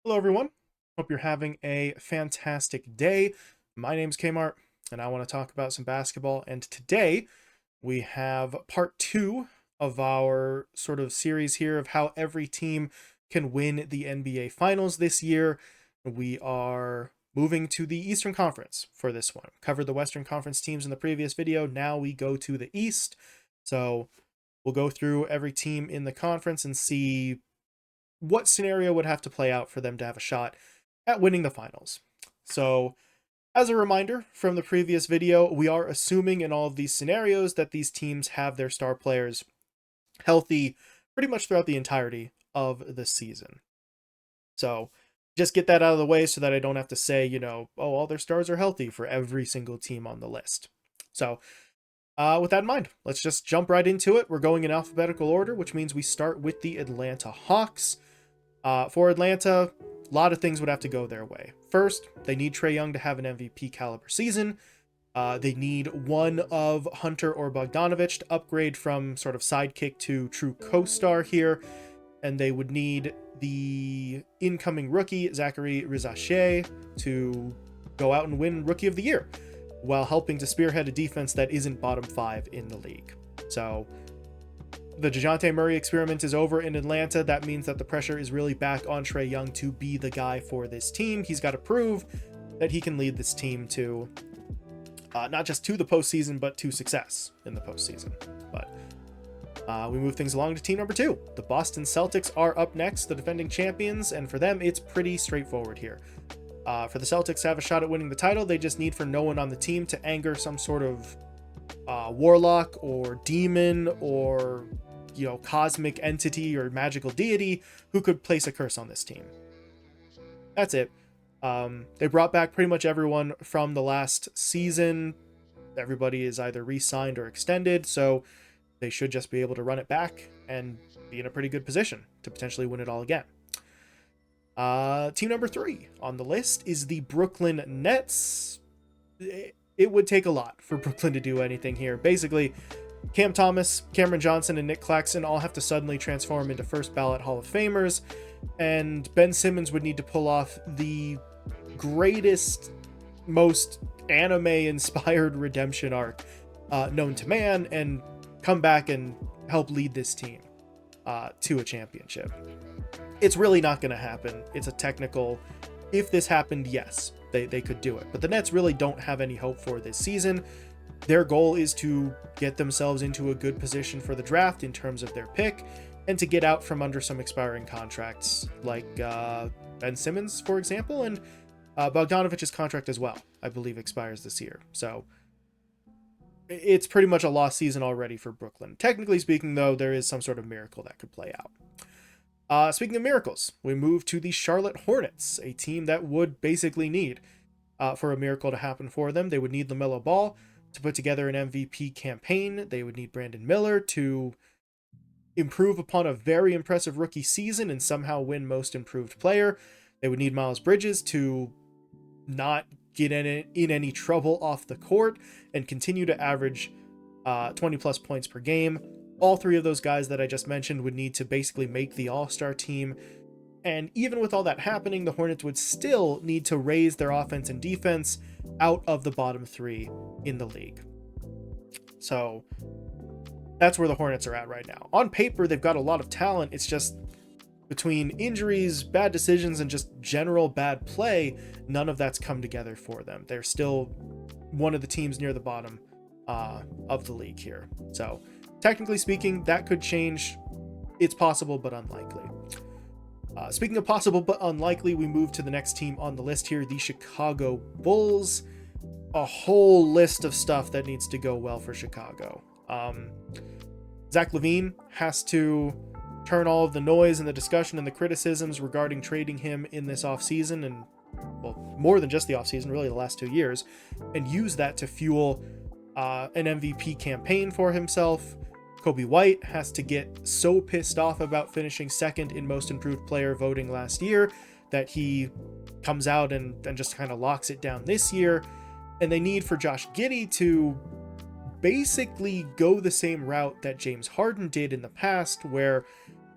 Hello, everyone. Hope you're having a fantastic day. My name's Kmart, and I want to talk about some basketball. And today we have part two of our sort of series here of how every team can win the NBA Finals this year. We are moving to the Eastern Conference for this one. Covered the Western Conference teams in the previous video. Now we go to the East. So we'll go through every team in the conference and see what scenario would have to play out for them to have a shot at winning the finals. So, as a reminder from the previous video, we are assuming in all of these scenarios that these teams have their star players healthy pretty much throughout the entirety of the season. So, just get that out of the way so that I don't have to say, oh, all their stars are healthy for every single team on the list. So, with that in mind, let's just jump right into it. We're going in alphabetical order, which means we start with the Atlanta Hawks. For Atlanta, a lot of things would have to go their way. First, they need Trae Young to have an MVP caliber season. They need one of Hunter or Bogdanovich to upgrade from sort of sidekick to true co-star here. And they would need the incoming rookie, Zachary Rizache, to go out and win Rookie of the Year, while helping to spearhead a defense that isn't bottom 5 in the league. So the DeJounte Murray experiment is over in Atlanta. That means that the pressure is really back on Trae Young to be the guy for this team. He's got to prove that he can lead this team to not just to the postseason, but to success in the postseason. But we move things along to team number 2. The Boston Celtics are up next, the defending champions, and for them, it's pretty straightforward here. For the Celtics to have a shot at winning the title, they just need for no one on the team to anger some sort of warlock or demon or cosmic entity or magical deity who could place a curse on this team. That's it. They brought back pretty much everyone from the last season. Everybody is either re-signed or extended, so they should just be able to run it back and be in a pretty good position to potentially win it all again. Team number 3 on the list is the Brooklyn Nets. It would take a lot for Brooklyn to do anything here. Basically, Cam Thomas, Cameron Johnson, and Nick Claxton all have to suddenly transform into first ballot Hall of Famers, and Ben Simmons would need to pull off the greatest, most anime-inspired redemption arc known to man and come back and help lead this team to a championship. It's really not going to happen. It's a technical, if this happened, yes, they could do it. But the Nets really don't have any hope for this season. Their goal is to get themselves into a good position for the draft in terms of their pick and to get out from under some expiring contracts like Ben Simmons, for example, and Bogdanovich's contract as well, I believe, expires this year. So it's pretty much a lost season already for Brooklyn. Technically speaking, though, there is some sort of miracle that could play out. Speaking of miracles, we move to the Charlotte Hornets, a team that would basically need for a miracle to happen for them. They would need LaMelo Ball to put together an MVP campaign. They would need Brandon Miller to improve upon a very impressive rookie season and somehow win Most Improved Player. They would need Miles Bridges to not get in any trouble off the court and continue to average 20 plus points per game. All 3 of those guys that I just mentioned would need to basically make the All-Star team. And even with all that happening, the Hornets would still need to raise their offense and defense out of the bottom 3 in the league. So that's where the Hornets are at right now. On paper, they've got a lot of talent. It's just between injuries, bad decisions, and just general bad play, none of that's come together for them. They're still one of the teams near the bottom of the league here. So technically speaking, that could change. It's possible, but unlikely. Speaking of possible but unlikely, we move to the next team on the list here, the Chicago Bulls. A whole list of stuff that needs to go well for Chicago. Zach LaVine has to turn all of the noise and the discussion and the criticisms regarding trading him in this offseason, and well, more than just the offseason, really the last 2 years, and use that to fuel an MVP campaign for himself. Kobe White has to get so pissed off about finishing second in Most Improved Player voting last year that he comes out and just kind of locks it down this year. And they need for Josh Giddey to basically go the same route that James Harden did in the past, where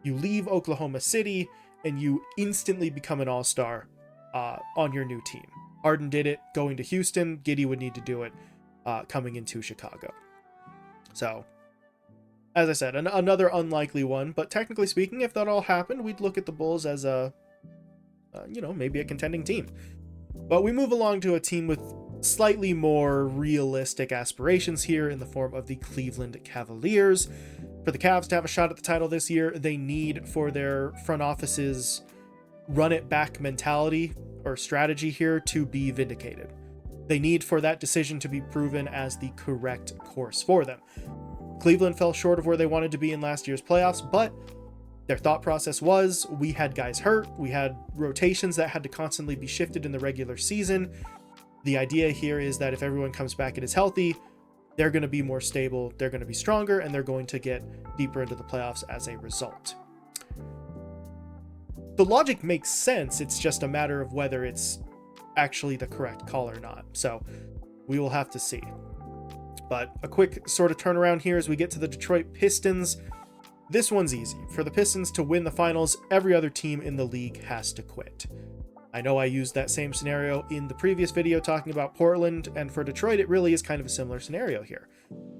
you leave Oklahoma City and you instantly become an all-star on your new team. Harden did it going to Houston. Giddey would need to do it coming into Chicago. So, as I said, another unlikely one, but technically speaking, if that all happened, we'd look at the Bulls as maybe a contending team. But we move along to a team with slightly more realistic aspirations here in the form of the Cleveland Cavaliers. For the Cavs to have a shot at the title this year, they need for their front office's run-it-back mentality or strategy here to be vindicated. They need for that decision to be proven as the correct course for them. Cleveland fell short of where they wanted to be in last year's playoffs, but their thought process was, we had guys hurt, we had rotations that had to constantly be shifted in the regular season. The idea here is that if everyone comes back and is healthy, they're going to be more stable, they're going to be stronger, and they're going to get deeper into the playoffs as a result. The logic makes sense, it's just a matter of whether it's actually the correct call or not. So we will have to see. But a quick sort of turnaround here as we get to the Detroit Pistons. This one's easy. For the Pistons to win the finals, every other team in the league has to quit. I know I used that same scenario in the previous video talking about Portland, and for Detroit, it really is kind of a similar scenario here.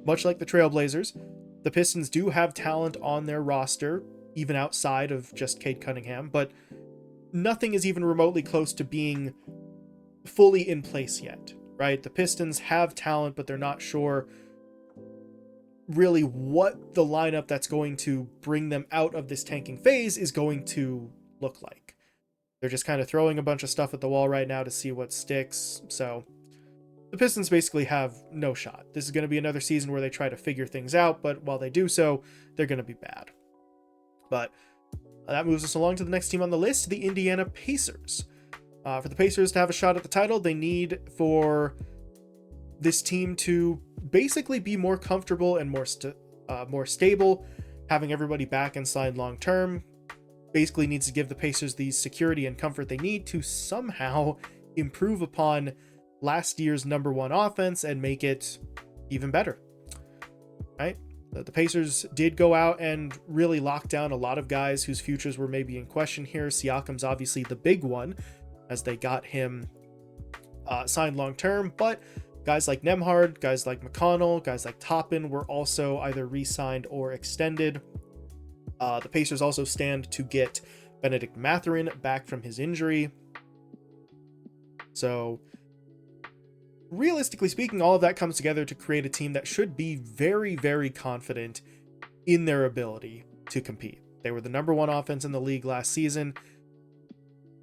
Much like the Trailblazers, the Pistons do have talent on their roster, even outside of just Cade Cunningham, but nothing is even remotely close to being fully in place yet, right? The Pistons have talent, but they're not sure really what the lineup that's going to bring them out of this tanking phase is going to look like. They're just kind of throwing a bunch of stuff at the wall right now to see what sticks. So the Pistons basically have no shot. This is going to be another season where they try to figure things out, but while they do so, they're going to be bad. But that moves us along to the next team on the list, the Indiana Pacers. For the Pacers to have a shot at the title, they need for this team to basically be more comfortable and more stable, having everybody back and signed long term. Basically needs to give the Pacers the security and comfort they need to somehow improve upon last year's number one offense and make it even better, right? The Pacers did go out and really lock down a lot of guys whose futures were maybe in question here. Siakam's obviously the big one, as they got him signed long term, but guys like Nembhard, guys like McConnell, guys like Toppin were also either re-signed or extended. The Pacers also stand to get Benedict Mathurin back from his injury. So realistically speaking, all of that comes together to create a team that should be very, very confident in their ability to compete. They were the number one offense in the league last season.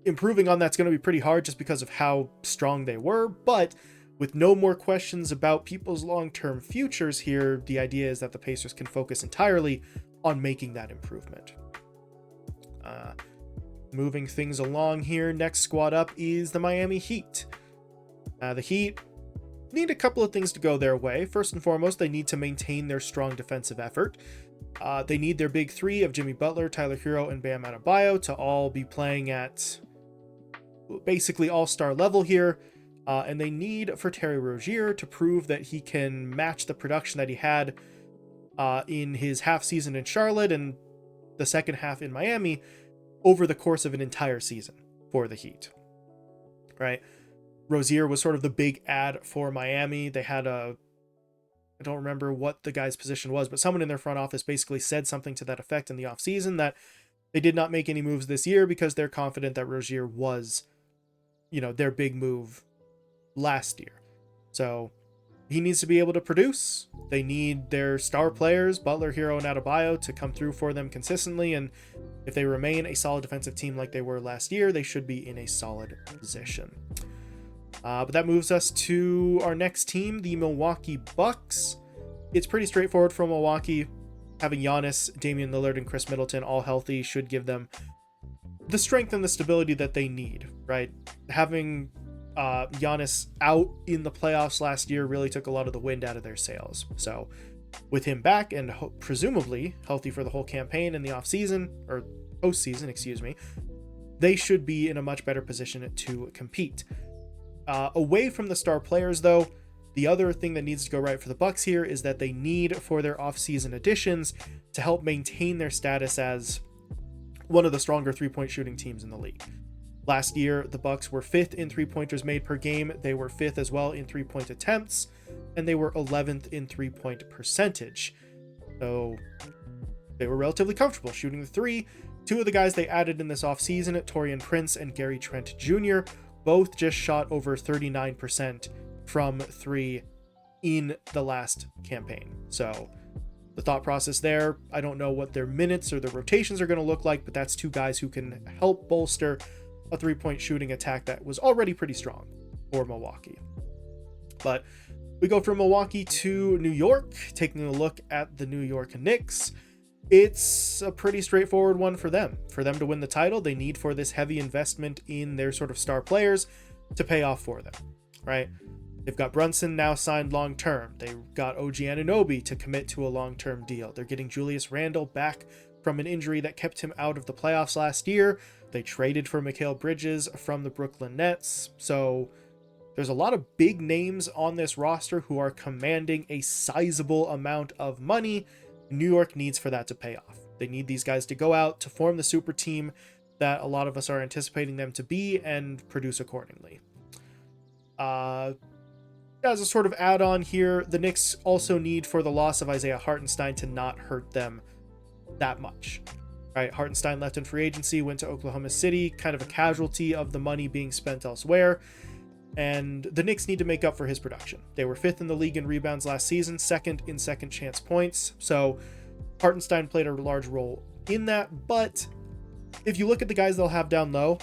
Improving on that's going to be pretty hard just because of how strong they were, but with no more questions about people's long-term futures here, the idea is that the Pacers can focus entirely on making that improvement. Moving things along here, next squad up is the Miami Heat. The Heat need a couple of things to go their way. First and foremost, they need to maintain their strong defensive effort. They need their big three of Jimmy Butler, Tyler Hero, and Bam Adebayo to all be playing at basically all-star level here. And they need for Terry Rozier to prove that he can match the production that he had in his half season in Charlotte and the second half in Miami over the course of an entire season for the Heat, right? Rozier was sort of the big ad for Miami. They had I don't remember what the guy's position was, but someone in their front office basically said something to that effect in the offseason that they did not make any moves this year because they're confident that Rozier was, their big move last year. So he needs to be able to produce. They need their star players, Butler, Hero, and Adebayo, to come through for them consistently. And if they remain a solid defensive team like they were last year, they should be in a solid position. But that moves us to our next team, the Milwaukee Bucks. It's pretty straightforward for Milwaukee. Having Giannis, Damian Lillard, and Chris Middleton all healthy should give them the strength and the stability that they need, right? Having Giannis out in the playoffs last year really took a lot of the wind out of their sails. So with him back and presumably healthy for the whole campaign in the offseason, or postseason, excuse me, they should be in a much better position to compete. Away from the star players, though, the other thing that needs to go right for the Bucks here is that they need for their offseason additions to help maintain their status as one of the stronger three-point shooting teams in the league. Last year, the Bucks were 5th in three-pointers made per game. They were 5th as well in three-point attempts, and they were 11th in three-point percentage. So they were relatively comfortable shooting the three. Two of the guys they added in this offseason, Taurean Prince and Gary Trent Jr., both just shot over 39% from three in the last campaign. So the thought process there, I don't know what their minutes or their rotations are going to look like, but that's two guys who can help bolster a three-point shooting attack that was already pretty strong for Milwaukee. But we go from Milwaukee to New York, taking a look at the New York Knicks. It's a pretty straightforward one for them. For them to win the title, they need for this heavy investment in their sort of star players to pay off for them, right? They've got Brunson now signed long-term. They've got OG Anunoby to commit to a long-term deal. They're getting Julius Randle back from an injury that kept him out of the playoffs last year. They traded for Mikal Bridges from the Brooklyn Nets. So there's a lot of big names on this roster who are commanding a sizable amount of money. New York needs for that to pay off. They need these guys to go out to form the super team that a lot of us are anticipating them to be and produce accordingly. As a sort of add-on here, the Knicks also need for the loss of Isaiah Hartenstein to not hurt them that much. Right, Hartenstein left in free agency, went to Oklahoma City, kind of a casualty of the money being spent elsewhere, and the Knicks need to make up for his production. They were 5th in the league in rebounds last season, 2nd in second chance points, so Hartenstein played a large role in that. But if you look at the guys they'll have down low,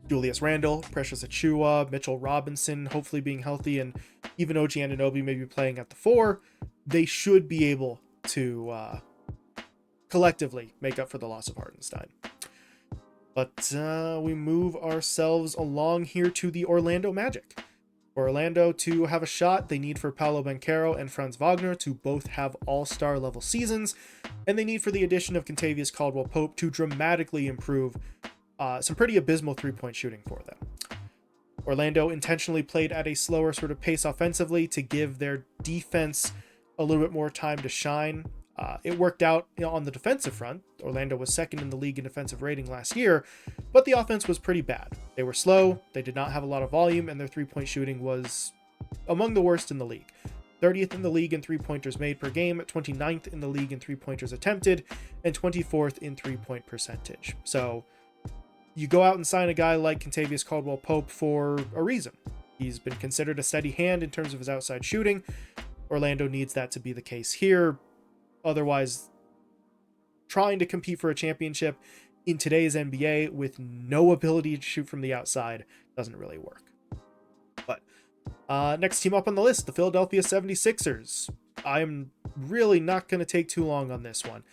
Julius Randle, Precious Achiuwa, Mitchell Robinson hopefully being healthy, and even OG Anunoby maybe playing at the 4, they should be able to collectively make up for the loss of Hartenstein. But we move ourselves along here to the Orlando Magic. For Orlando to have a shot, they need for Paolo Banchero and Franz Wagner to both have all-star level seasons, and they need for the addition of Kentavious Caldwell-Pope to dramatically improve some pretty abysmal three-point shooting for them. Orlando intentionally played at a slower sort of pace offensively to give their defense a little bit more time to shine. It worked out on the defensive front. Orlando was 2nd in the league in defensive rating last year, but the offense was pretty bad. They were slow, they did not have a lot of volume, and their three-point shooting was among the worst in the league. 30th in the league in three-pointers made per game, 29th in the league in three-pointers attempted, and 24th in three-point percentage. So you go out and sign a guy like Kentavious Caldwell-Pope for a reason. He's been considered a steady hand in terms of his outside shooting. Orlando needs that to be the case here. Otherwise, trying to compete for a championship in today's NBA with no ability to shoot from the outside doesn't really work. But next team up on the list, the Philadelphia 76ers. I'm really not going to take too long on this one.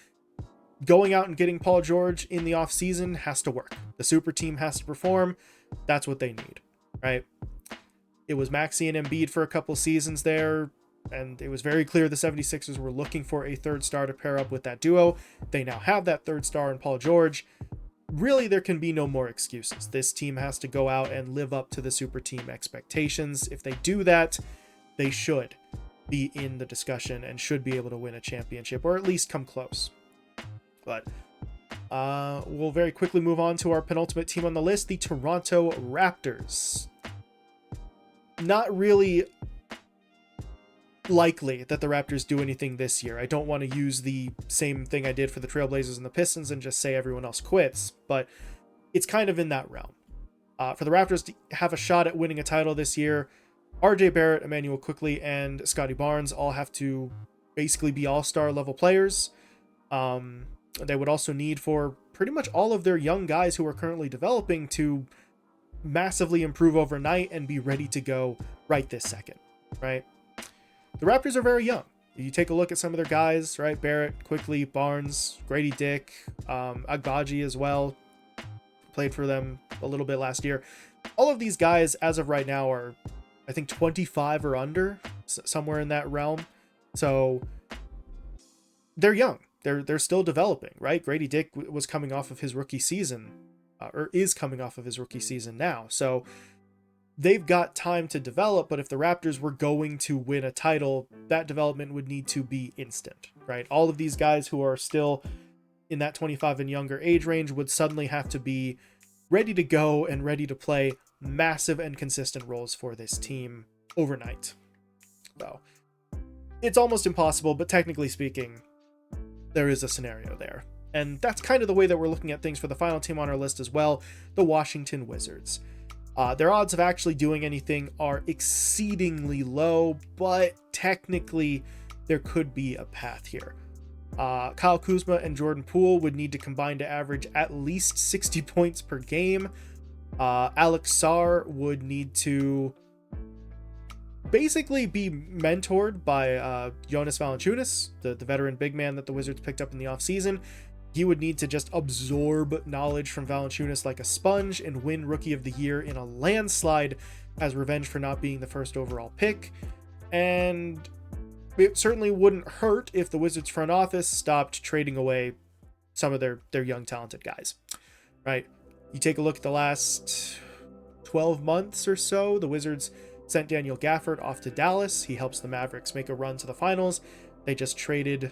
Going out and getting Paul George in the offseason has to work. The super team has to perform. That's what they need, right? It was Maxey and Embiid for a couple seasons there, and it was very clear the 76ers were looking for a third star to pair up with that duo. They now have that third star in Paul George. Really, there can be no more excuses. This team has to go out and live up to the super team expectations. If they do that, they should be in the discussion and should be able to win a championship, or at least come close. But we'll very quickly move on to our penultimate team on the list, the Toronto Raptors. Not really likely that the Raptors do anything this year. I don't want to use the same thing I did for the Trailblazers and the Pistons and just say everyone else quits, but it's kind of in that realm. For the Raptors to have a shot at winning a title this year, RJ Barrett, Emmanuel Quickley, and Scotty Barnes all have to basically be all-star level players. They would also need for pretty much all of their young guys who are currently developing to massively improve overnight and be ready to go right this second, right? The Raptors are very young. You take a look at some of their guys, right? Barrett, Quickley, Barnes, Grady Dick, Agbaji as well. Played for them a little bit last year. All of these guys, as of right now, are, I think, 25 or under, somewhere in that realm. So they're young. They're still developing, right? Grady Dick was coming off of his rookie season, or is coming off of his rookie season now. So they've got time to develop, but if the Raptors were going to win a title, that development would need to be instant, right? All of these guys who are still in that 25 and younger age range would suddenly have to be ready to go and ready to play massive and consistent roles for this team overnight. So it's almost impossible, but technically speaking, there is a scenario there. And that's kind of the way that we're looking at things for the final team on our list as well, the Washington Wizards. Their odds of actually doing anything are exceedingly low, but technically there could be a path here. Kyle Kuzma and Jordan Poole would need to combine to average at least 60 points per game. Alex Sarr would need to basically be mentored by Jonas Valanciunas, the veteran big man that the Wizards picked up in the offseason. He would need to just absorb knowledge from Valanciunas like a sponge and win Rookie of the Year in a landslide as revenge for not being the first overall pick. And it certainly wouldn't hurt if the Wizards front office stopped trading away some of their young talented guys, right? You take a look at the last 12 months or so, the Wizards sent Daniel Gafford off to Dallas. He helps the Mavericks make a run to the finals. They just traded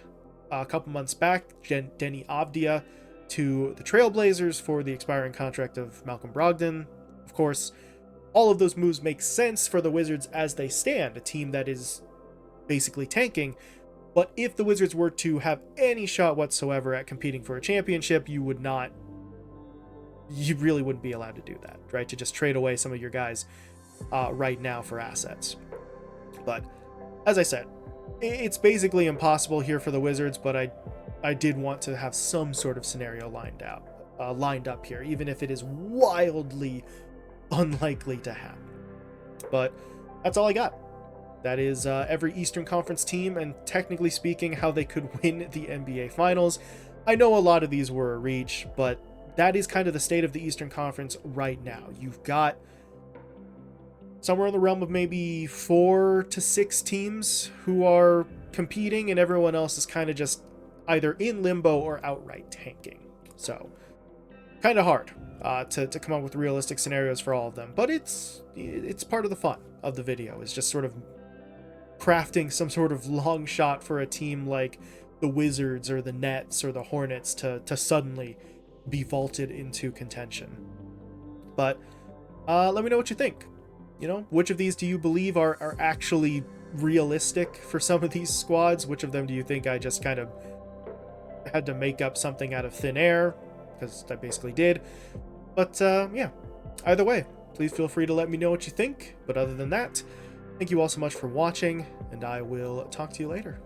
a couple months back Denny Avdia to the Trailblazers for the expiring contract of Malcolm Brogdon. Of course, all of those moves make sense for the Wizards as they stand, a team that is basically tanking. But if the Wizards were to have any shot whatsoever at competing for a championship, you really wouldn't be allowed to do that, right? To just trade away some of your guys right now for assets. But as I said, it's basically impossible here for the Wizards, but I did want to have some sort of scenario lined up here, even if it is wildly unlikely to happen. But that's all I got. That is every Eastern Conference team, and technically speaking, how they could win the NBA Finals. I know a lot of these were a reach, but that is kind of the state of the Eastern Conference right now. You've got somewhere in the realm of maybe 4 to 6 teams who are competing, and everyone else is kind of just either in limbo or outright tanking. So kind of hard to come up with realistic scenarios for all of them, but it's part of the fun of the video, is just sort of crafting some sort of long shot for a team like the Wizards or the Nets or the Hornets to suddenly be vaulted into contention. But let me know what you think. You know, which of these do you believe are actually realistic for some of these squads? Which of them do you think I just kind of had to make up something out of thin air? Because I basically did. But yeah, either way, please feel free to let me know what you think. But other than that, thank you all so much for watching, and I will talk to you later.